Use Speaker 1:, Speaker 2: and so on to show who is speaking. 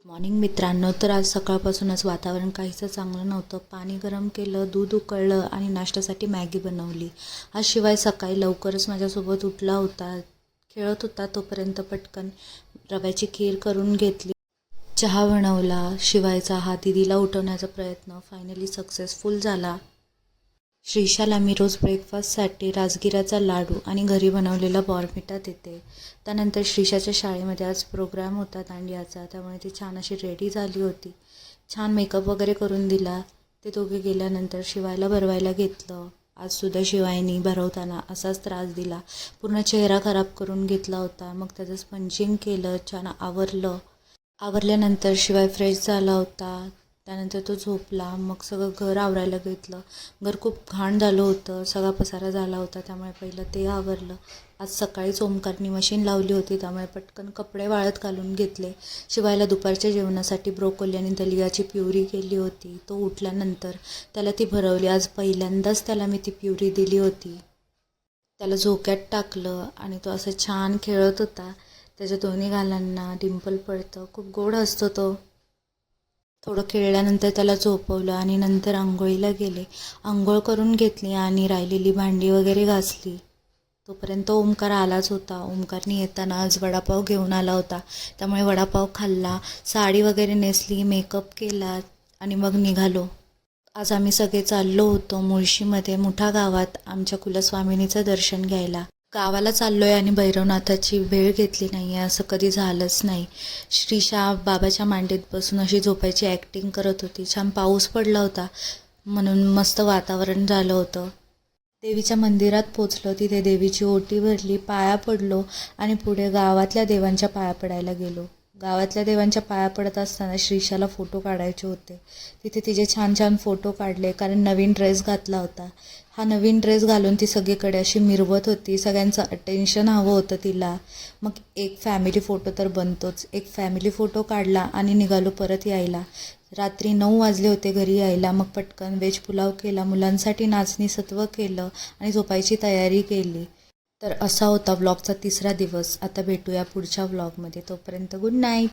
Speaker 1: Morning मित्रांनो, तर आज सकाळपासूनच वातावरण काहीसं चांगलं नव्हतं. पाणी गरम केलं, दूध उकळलं आणि नाश्त्यासाठी मॅगी बनवली. आज शिवाय सकाळी लवकरच माझ्यासोबत उठला होता, खेळत होता. तोपर्यंत पटकन रव्याची खीर करून घेतली, चहा बनवला. शिवायचा हा दीदीला उठवण्याचा प्रयत्न फायनली सक्सेसफुल झाला. श्रीशाला मी रोज ब्रेकफास्टसाठी राजगिराचा लाडू आणि घरी बनवलेला बॉर्नव्हिटा देते. त्यानंतर श्रीशाच्या शाळेमध्ये आज प्रोग्राम होता दांडियाचा, त्यामुळे ती छान अशी रेडी झाली होती. छान मेकअप वगैरे करून दिला. ते दोघे गेल्यानंतर शिवायला भरवायला घेतलं. आजसुद्धा शिवायनी भरवताना असाच त्रास दिला. पूर्ण चेहरा खराब करून घेतला होता. मग त्याचं स्पंजिंग केलं, छान आवरलं. आवरल्यानंतर शिवाय फ्रेश झाला होता. त्यानंतर तो झोपला. मग सगळं घर आवरायला घेतलं. घर खूप घाण झालं होतं, सगळा पसारा झाला होता, त्यामुळे पहिलं ते आवरलं. आज सकाळीच ओमकारनी मशीन लावली होती, त्यामुळे पटकन कपडे वाळत घालून घेतले. शिवायला दुपारच्या जेवणासाठी ब्रोकोली आणि दलियाची प्युरी केली होती. तो उठल्यानंतर त्याला ती भरवली. आज पहिल्यांदाच त्याला मी ती प्युरी दिली होती. त्याला झोक्यात टाकलं आणि तो असं छान खेळत होता. त्याच्या दोन्ही गालांना डिंपल पडतं. खूप गोड असतो तो. थोडं खेळल्यानंतर त्याला झोपवलं आणि नंतर आंघोळीला गेले. आंघोळ करून घेतली आणि राहिलेली भांडी वगैरे घासली. तोपर्यंत ओमकार आलाच होता. ओमकारने येताना आज वडापाव घेऊन आला होता, त्यामुळे वडापाव खाल्ला. साडी वगैरे नेसली, मेकअप केला आणि मग निघालो. आज आम्ही सगळे चाललो होतो मुळशीमध्ये मुठा गावात आमच्या कुलस्वामिनीचं दर्शन घ्यायला. गावाला चाललोय आणि भैरवनाथाची वेळ घेतली नाही आहे, असं कधी झालंच नाही. श्रीशा बाबाच्या मांडीत बसून अशी झोपायची ॲक्टिंग करत होती. छान पाऊस पडला होता, म्हणून मस्त वातावरण झालं होतं. देवीच्या मंदिरात पोचलो. तिथे देवीची ओटी भरली, पाया पडलो आणि पुढे गावातल्या देवांच्या पाया पडायला गेलो. गावातल्या देवांच्या पाया पडत असताना श्रीशाला फोटो काढायचे होते. तिथे तिचे छान छान फोटो काढले, कारण नवीन ड्रेस घातला होता. हा नवीन ड्रेस घालून ती सगळीकडे अशी मिरवत होती. सगळ्यांचं अटेन्शन हवं होतं तिला. मग एक फॅमिली फोटो तर बनतोच. एक फॅमिली फोटो काढला आणि निघालो परत यायला. रात्री 9 वाजले होते घरी यायला. मग पटकन व्हेज पुलाव केला, मुलांसाठी नाचणी सत्व केलं आणि झोपायची तयारी केली. तर असा होता व्लॉगचा 3रा दिवस. आता भेटूया पुढच्या व्लॉगमध्ये. तोपर्यंत गुड नाईट.